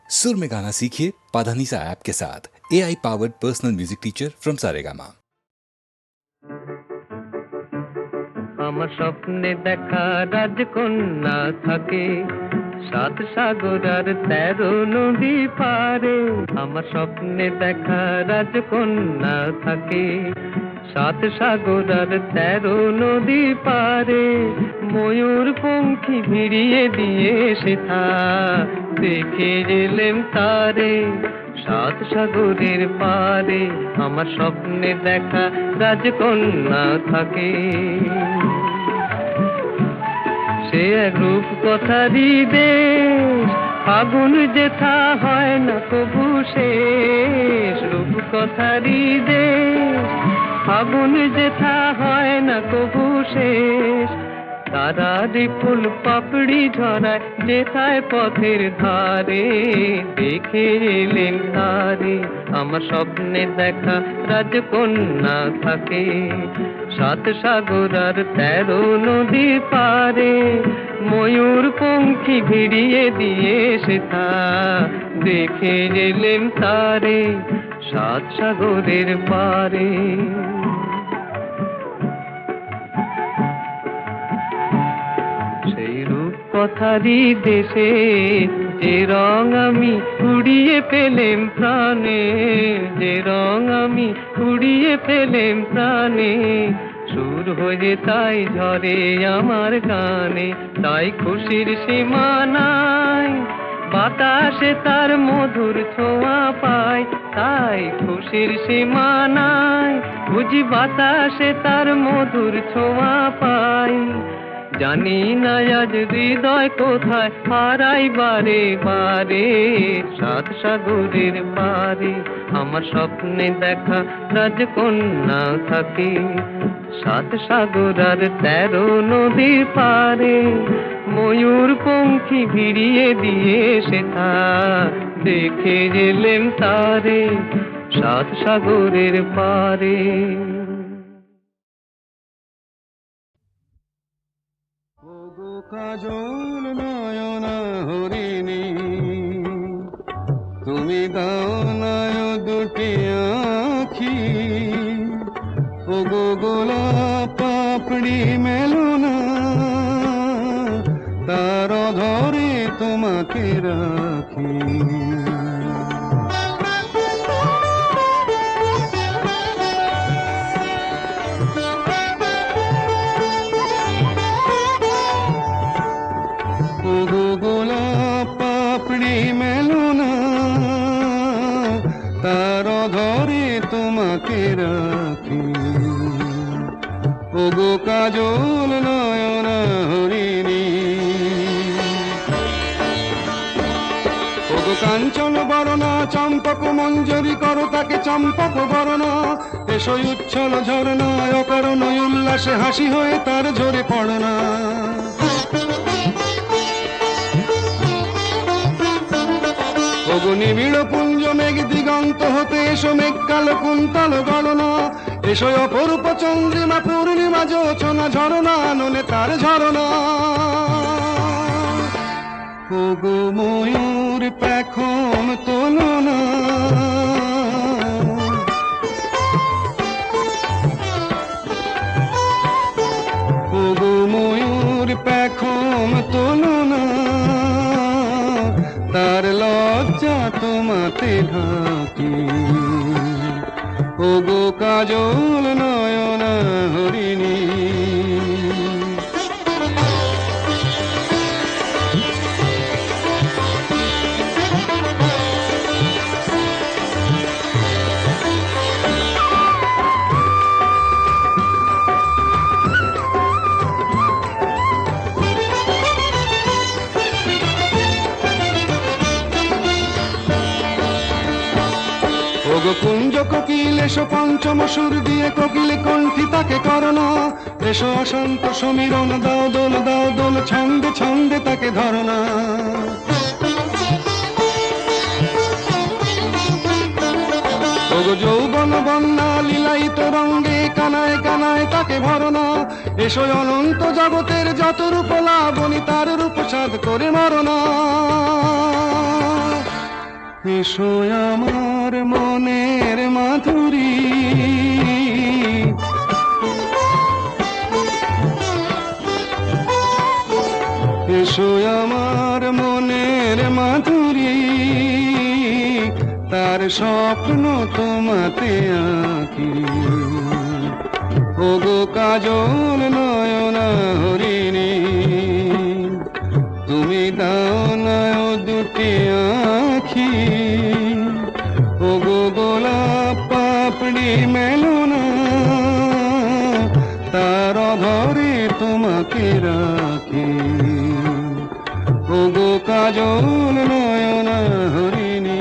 सुर में गाना सीखिए पाधानीसा ऐप के साथ। AI powered personal music teacher from Saregama. আমার স্বপ্নে দেখা রাজকন্যা থাকে 7 সাগর আর 13 নদী পারে। আমার স্বপ্নে দেখা রাজকন্যা থাকে 7 সাগর আর 13 নদী পারে। ময়ূর পঙ্খী ভিড়িয়ে দিয়ে সেথা দেখে এলেম তারে 7 সাগরের পারে। আমার স্বপ্নে দেখা রাজকন্যা থাকে। সে এক রূপ কথারই দেশ, ফাগুন যেথা হয় না কবু শেষ। রূপ কথারই দেশ, ফাগুন যেথা হয় না কবু শেষ। তারারি ফুল পাপড়ি ঝরায় যেথায় পথের ধারে দেখে এলেন তারে। আমার স্বপ্নে দেখা রাজকন্যা থাকে 7 সাগর আর 13 নদী পারে। ময়ূর পঙ্খী ভিড়িয়ে দিয়ে সেথা দেখে এলেন তারে 7 সাগরের পারে। কথারই দেশে যে রং আমি কুড়িয়ে পেলেম প্রাণে, যে রং আমি কুড়িয়ে পেলেম প্রাণে। সুর হয়ে তাই ঝরে আমার গানে, তাই খুশির সীমা নাই। বাতাসে তার মধুর ছোঁয়া পায়, তাই খুশির সীমা নাই। বুঝি বাতাসে তার মধুর ছোঁয়া পাই। জানি না আজ হৃদয় কোথায় হারাই বারে বারে 7 সাগরের পারে। আমার স্বপ্নে দেখা রাজকন্যা থাকে 7 সাগর আর 13 নদীর পারে। ময়ূর পঙ্খী ভিড়িয়ে দিয়ে সেথা দেখে এলেম তারে 7 সাগরের পারে। কাজল নয়না হরিণী, তুমি দাও নয় দুটি আখি। ও গো গোলাপ পাপড়ি মেলো না, তার ধরে তোমাকে রাখি। মেলো না, তার ধরে তোমাকে রাখি। ও গো কাজল নয়না হরিণী, ও গো কাঞ্চন বরণা চম্পক মঞ্জরি করো তাকে চম্পক বরণা। এসো উচ্ছল ঝরনা অকারণ উল্লাসে হাসি হয়ে তার ঝরে পড়না। নিবিড় পুঞ্জ মেঘ দিগন্ত হতে এসো মেঘ কালো কুন্তল গণনা। এসো অপরূপ চন্দ্রিমা পূর্ণিমা যোচনা ঝরনা ননে তার ঝরনা। ওগো ময়ূর পেখম তোলো না, ওগো ময়ূর পেখম তোলো না, তার লজ্জা তোমাতে ঢাকি। ও গো কাজল নয়না হরিণী। কুঞ্জ কোকিল এসো পঞ্চম সুর দিয়ে কোকিল কণ্ঠী তাকে করোনা। এসো অশান্ত সমীরণ দাও দোল ছন্দে ছন্দে তাকে ধরনা। ওগো যৌবন বন্যা লীলায়িত রঙ্গে কানায় কানায় তাকে ভরনা। এসো অনন্ত জগতের যত রূপ লাবণী তার রূপ সাধ করে মরনা। এসো আমার মনের মাধুরী, এসো আমার মনের মাধুরী, তার স্বপ্ন তোমাতে আঁকি। ওগো কাজল নয়না হরিণী, তুমি দাও না ও দুটি আঁখি। ওগো গোলাপ পাপড়ি মেলো না, তার অধরে তোমাকে রাখি। ওগো কাজল নয়না হরিণী।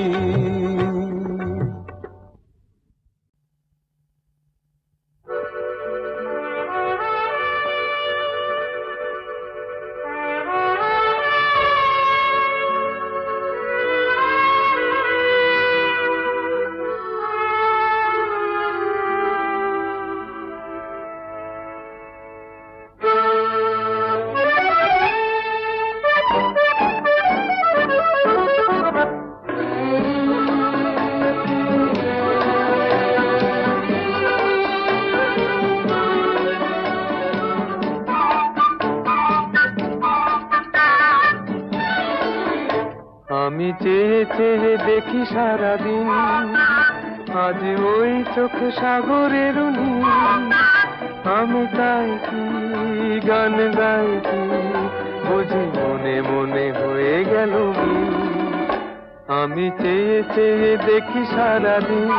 আমি চেয়ে চেয়ে দেখি সারাদিন, আজ ওই চোখে সাগরের নীল। আমি তাই কি গান গাই কি, বুঝি মনে মনে হয়ে গেল মিল। আমি চেয়ে চেয়ে দেখি সারাদিন,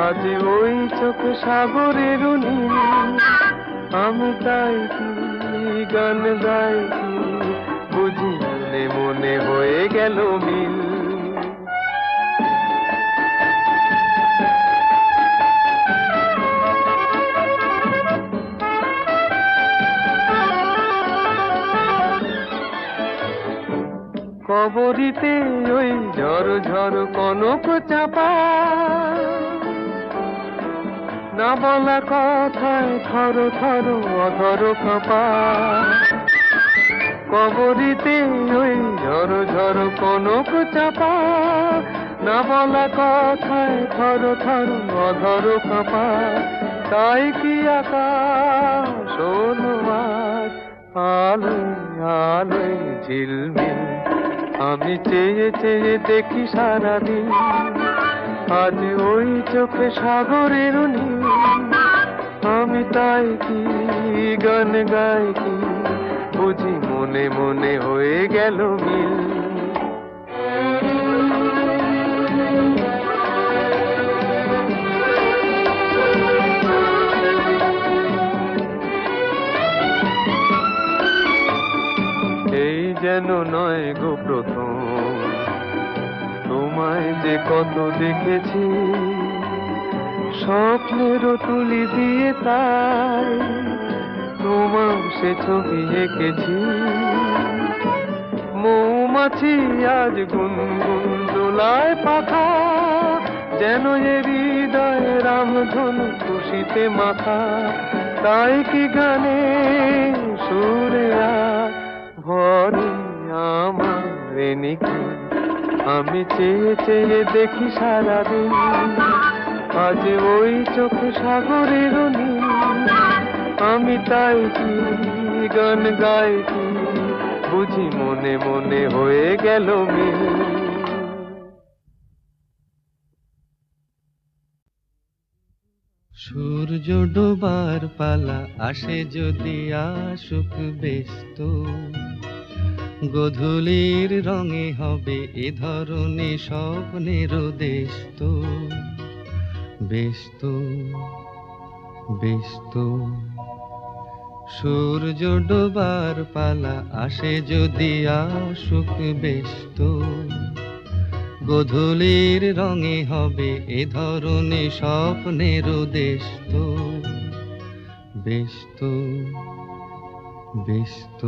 আজ ওই চোখে সাগরের নীল। আমি তাই কি গান গাই কি, বুঝি মনে মনে হয়ে গেল মিল। কবরিতে ওই ঝড় ঝড় কনক চাপা, না বলা কথায় থর থর অধর কাঁপা। কবরিতে ওই ঝড় ঝড় কনক চাপা, না বলা কথায় থর থর অধর কাঁপা। তাই কি আকাশ হলো আজ আলোয় আলোয় ঝিলমিল। আমি চেয়ে চেয়ে দেখি সারাদিন, আজ ওই চোখে সাগরের নীল। আমি তাই কি গান গাই কি, বুঝি মনে মনে হয়ে গেল মিল। এই যেন নয় গো প্রথম, তোমায় যে কত দেখেছি, স্বপ্নেরও তুলি দিয়ে তাই তোমার সে ছবি এঁকেছি। মৌমাছি আজ গুনগুন দোলায় পাখা, যেন এ হৃদয় রামধনু খুশিতে মাথা। তাই কি গানে সুরে ভরে আমার নিকি। আমি চেয়ে চেয়ে দেখি সারাদিন, আজ ওই চোখে সাগরের নীল। আমি তাই কি গান গাই কি, বুঝি মনে মনে হয়ে গেল মিল। সূর্য ডোবার পালা আসে যদি আসুক ব্যস্ত, গোধূলির রঙে হবে এ ধরনের স্বপ্নের দেশ তো। ব্যস্ত ব্যস্ত সূর্য ডোবার পালা আসে যদি আসুক ব্যস্ত, গোধূলির রঙে হবে এ ধরনের স্বপ্নের দেশ তো। ব্যস্ত ব্যস্ত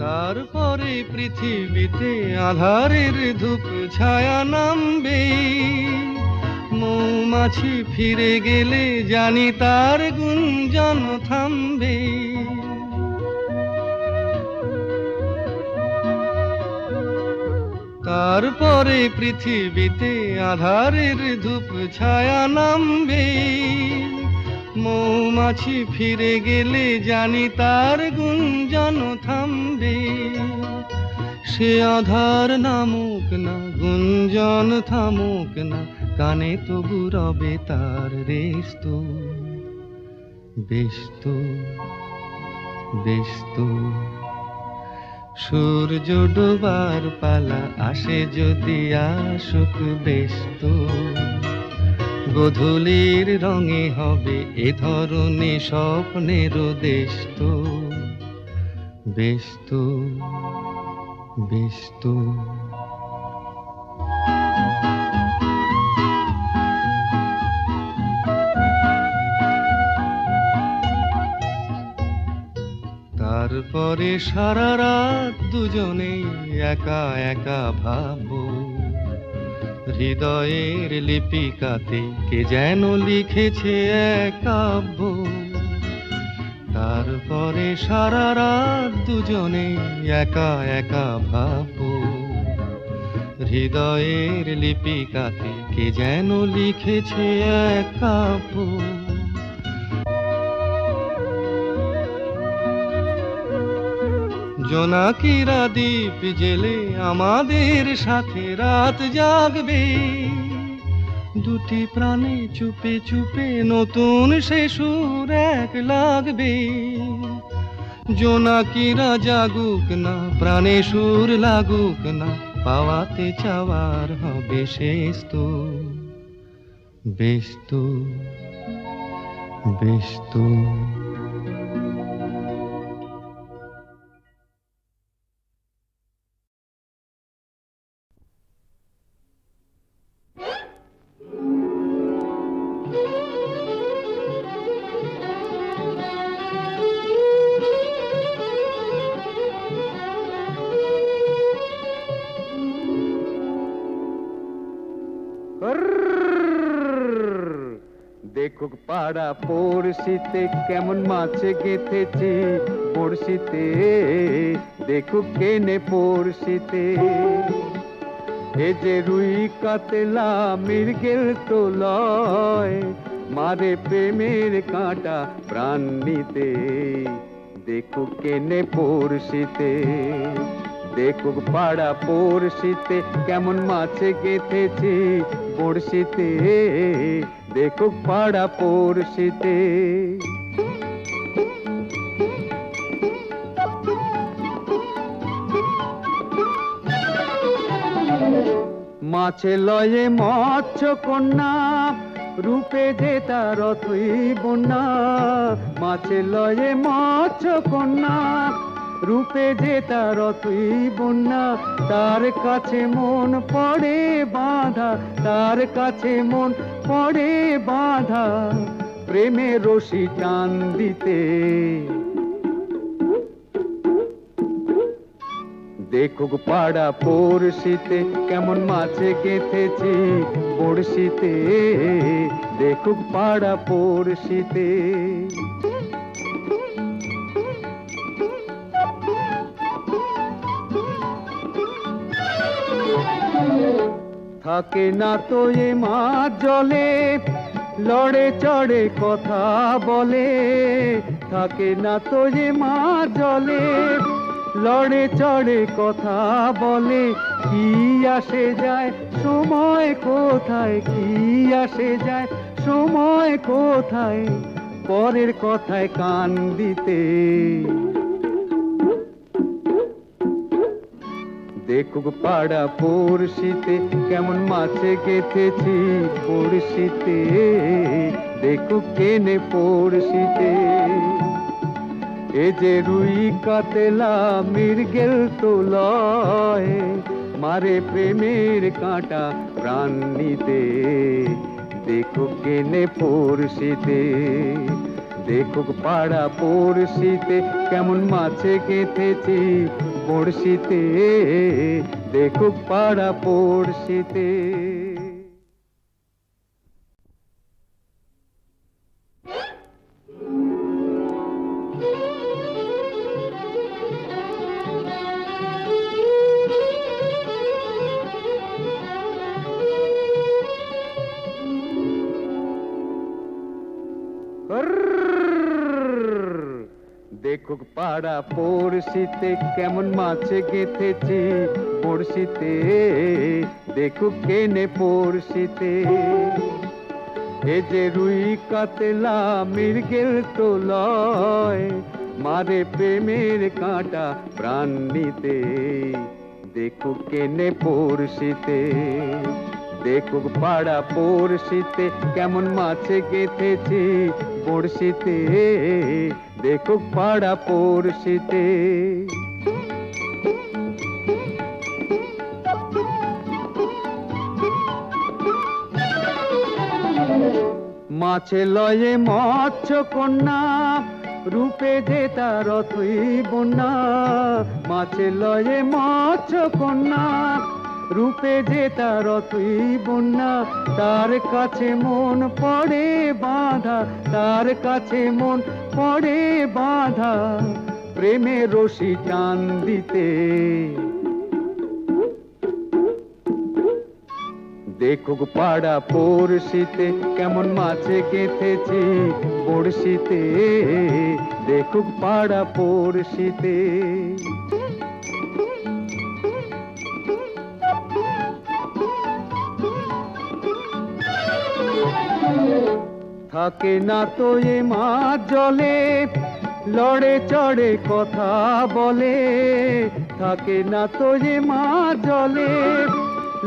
তারপরে পৃথিবীতে আধারের ধূপ ছায়া নামবে, মৌমাছি মৌমাছি ফিরে গেলে জানি তার গুঞ্জন থামবে। তারপরে পৃথিবীতে আধারের ধূপ ছায়া নামবে। মৌমাছি ফিরে গেলে জানি তার গুঞ্জন থামবে। সে আধার নামুক না, গুঞ্জন থামুক না, কানে তবু রবে তার রেশ তো। বেশ তো, বেশ তো। সূর্য ডোবার পালা আসে যদি আসুক বেশ তো। গোধূলির রঙে হবে এ ধরনের স্বপ্নের দেশ তো। বেশ তো, বেশ তো। তারপরে সারা রাত দুজনে একা একা ভাববো। হৃদয়ের লিপিকাতে কে যেন লিখেছে এক কাব্য। তারপরে সারা রাত দুজনে একা একা ভাববো। হৃদয়ের লিপিকাতে কে যেন লিখেছে এক কাব্য। জোনাকিরা দ্বীপ জেলে আমাদের সাথে রাত জাগবে। দুটি প্রাণে চুপে চুপে নতুন সে সুর এক লাগবে। জোনাকিরা জাগুক না, প্রাণে সুর লাগুক না, পাওয়াতে চাওয়ার হবে শেষ তো। বেশ তো, বেশ তো। দেখুক পাড়া পড়শিতে কেমন মাছে গেঁথেছি পড়শিতে। দেখুক কেনে পড়শিতে। এ যে রুই কাতলা মৃগেল তো লয়, মারে প্রেমের কাঁটা প্রাণ নিতে। দেখুক কেনে পড়শিতে। দেখুক পাড়া পড়শিতে কেমন মাছে গেঁথেছি বড়শিতে। দেখুক পাড়া পড়শিতে। মাছে লয়ে মৎস্য কন্যা, রূপে যে তার অথই বন্যা। মাছে লয়ে মৎস্য কন্যা, রূপে যে তার অথই বন্যা। তার কাছে মন পড়ে বাঁধা, তার কাছে মন পড়ে বাঁধা, প্রেমের রশি টান দিতে। দেখুক পাড়া পড়শিতে কেমন মাছে গেঁথেছি বড়শিতে। দেখুক পাড়া পড়শিতে। থাকে না তো এ মাছ জলে, লড়ে চড়ে কথা বলে। থাকে না তো এ মাছ জলে, লড়ে চড়ে কথা বলে। কি আসে যায় সময় কোথায়, কি আসে যায় সময় কোথায়, পরের কথায় কান দিতে। দেখুক পাড়া পড়শিতে কেমন মাছে গেঁথেছি পড়শিতে। দেখুক কেনে পড়শিতে। এ যে রুই কাতলা মৃগেল তো লয়, মারে প্রেমের কাঁটা প্রাণ নিতে। দেখুক কেনে পড়শিতে। দেখুক পাড়া পড়শিতে কেমন মাছে গেঁথেছি বড়শিতে। দেখুক পাড়া পড়শিতে। দেখুক পাড়া পড়শিতে কেমন মাছ গেঁথেছি পড়শিতে, দেখুক কেনে পড়শিতে। এ যে রুই কাতলা মৃগেল তো লয়, মারে প্রেমের কাঁটা প্রাণ নিতে, দেখুক কেনে পড়শিতে। দেখুক পাড়া পড়শিতে কেমন মাছ গেঁথেছি বড়শিতে, দেখুক পাড়া পড়শিতে। মাছে লয়ে মৎস্য কন্যা, রূপে যে তার অথই বন্যা। মাছে লয়ে মৎস্য কন্যা, রূপে যে তার অথই বন্যা। তার কাছে মন পড়ে বাঁধা, তার কাছে মন পড়ে বাঁধা, প্রেমে রশি টান দিতে। দেখুক পাড়া পড়শিতে কেমন মাছে গেঁথেছি বড়শিতে, দেখুক পাড়া পড়শিতে। থাকে না তো এ মাছ জলে, লড়ে চড়ে কথা বলে। থাকে না তো এ মাছ জলে,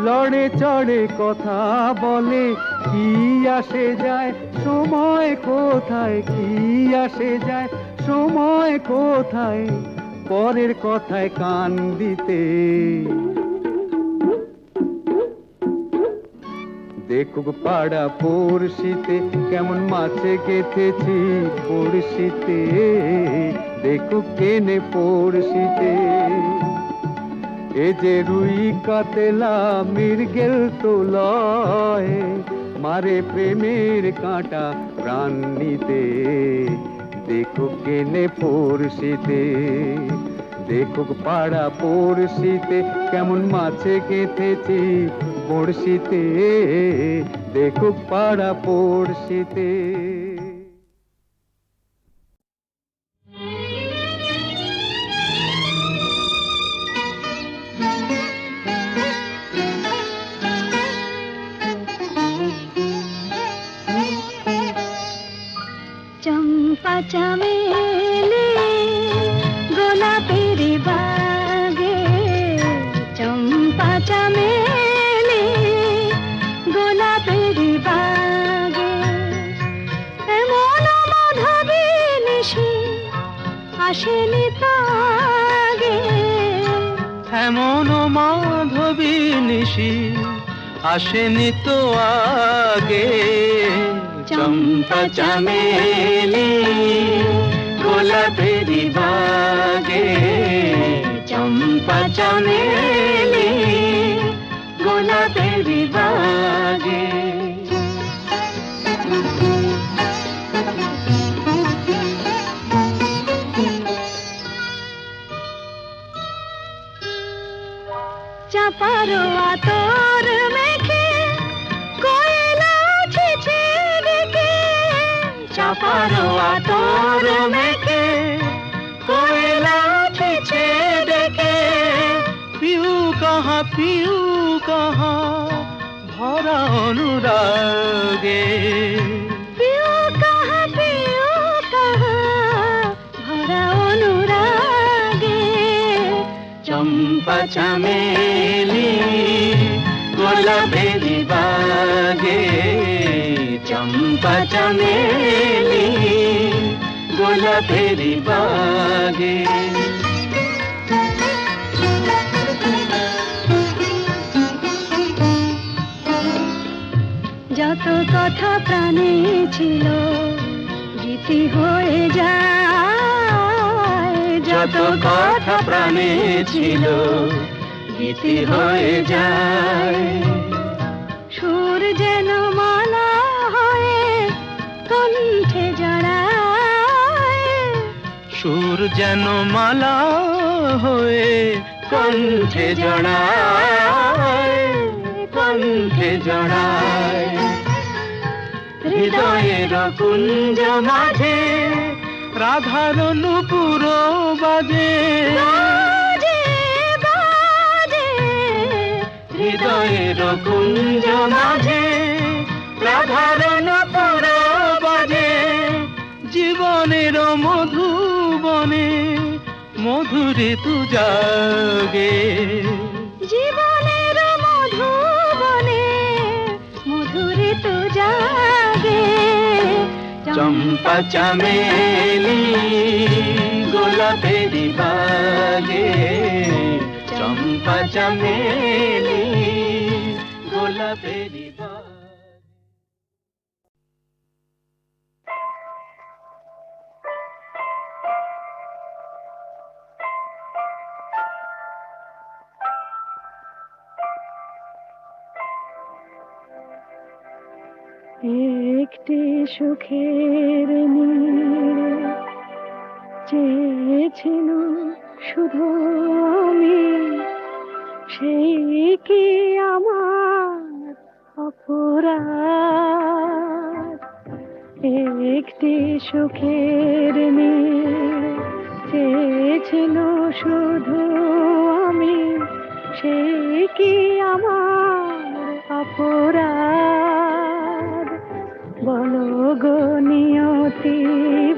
লড়ে চড়ে কথা বলে। কি আসে যায় সময় কোথায়, কি আসে যায় সময় কোথায়, পরের কথায় কান দিতে। দেখুক পাড়া পড়শিতে কেমন মাছে গেঁথেছি পড়শিতে, দেখুক কেনে পড়শিতে। এ যে রুই কাতলা মৃগেল তো লয়, মারে প্রেমের কাঁটা প্রাণ নিতে, দেখুক কেনে পড়শিতে। দেখুক পাড়া পড়শিতে কেমন মাছে গেঁথেছি বড়শিতে, দেখুক পাড়া পড়শিতে। চম্পা চামেলি গোলাপের বাগে, চম্পা চামেলি গোলাপের বাগে। এমন মাধবী নিশি আসেনি তো আগে, এমন মাধবী নিশি আসেনি তো আগে। চম্পা চামেলি গোলাপের বাগে, চম্পা চামেলি গোলাপের বাগে। চাপার আতর মেখে কোয়েলা ছিছে ডেকে, চাপার আতর মেখে কোয়েলা ছিছে ডেকে। পিউ কাহা ভরা অনুরাগে, পিউ কাহা ভরা অনুরাগে। চম্পা চামেলি গোলাপের বাগে, চম্পা চামেলি গোলাপের বাগে। যত কথা প্রাণে ছিল গীতি হয়ে যায়, যত কথা প্রাণে ছিল গীতি হয়ে যায়। সুর যেন মালা হয়ে কণ্ঠে জড়ায়, সুর যেন মালা হয়ে কণ্ঠে জড়ায়, কণ্ঠে জড়ায়। হৃদয়ের কুঞ্জ মাঝে রাধার নূপুর বাজে, বাজে বাজে হৃদয়ের কুঞ্জ মাঝে রাধার নূপুর বাজে, জীবনের মধুবনে মধুরে তু জাগে, জীবনের মধুবনে মধুরে তো জাগে। চম্পা চামেলি গোলাপেরি বাগে, চম্পা চামেলি গোলাপেরি বাগে। একটি সুখের নীড় চেয়েছিল শুধু আমি, সেই কি আমার অপরাধ? একটি সুখের নীড় চেয়েছিল শুধু আমি, সেই কি আমার অপরাধ? বলো গো নিয়তি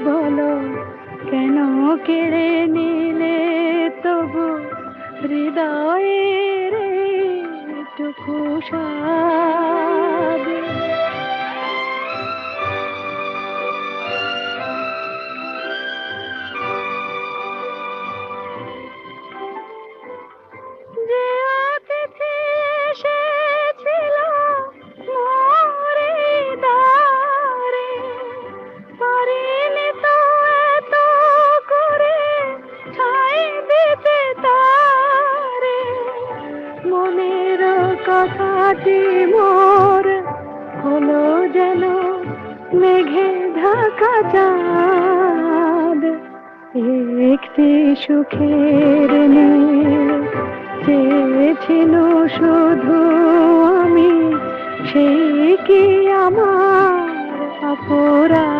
বলো, কেন কেড়ে নিলে তবু হৃদয়ের টুকু স্বাদ? যে অতিথি এসেছিল মোর দ্বারে, পারিনি তো এত করে ছাই দিতে তারে। মনের কথাটি মোর হলো যেন মেঘে ঢাকা চাঁদ। একটি সুখের নীড় চেয়েছিল শুধু আমি, সেই কি আমার অপরাধ?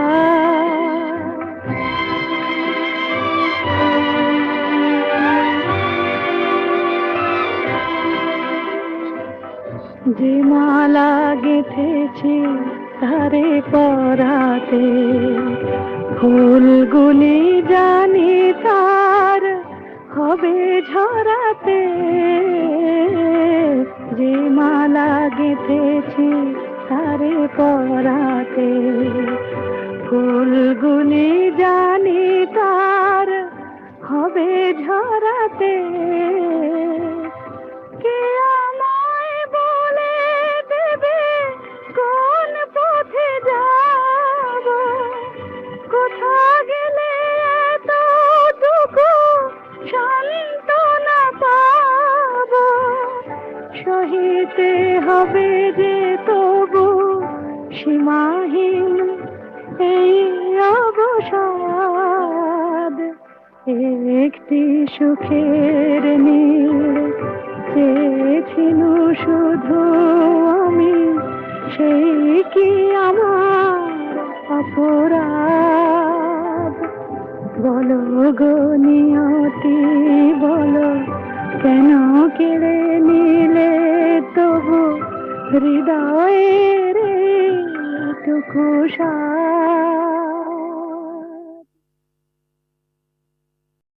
যে মালা গেঁথেছি তারে পরাতে, ফুলগুলি জানি তার হবে ঝরাতে। যে মালা গেঁথেছি তারে পরাতে, ফুলগুলি জানি তার হবে ঝরাতে। কে আমায় বলে দেবে কোন পথে যাব, কোথা গেলে এতটুকু সান্ত্বনা পাব? সহিতে হবে যে তবু সীমাহীন এই অবসাদ। একটি সুখের নীড় চেয়েছিল শুধু আমি, সেই কি আমার অপরাধ? বলো গো নিয়তি বলো, কেন কেড়ে নিলে তবু হৃদয়ের টুকু স্বাদ?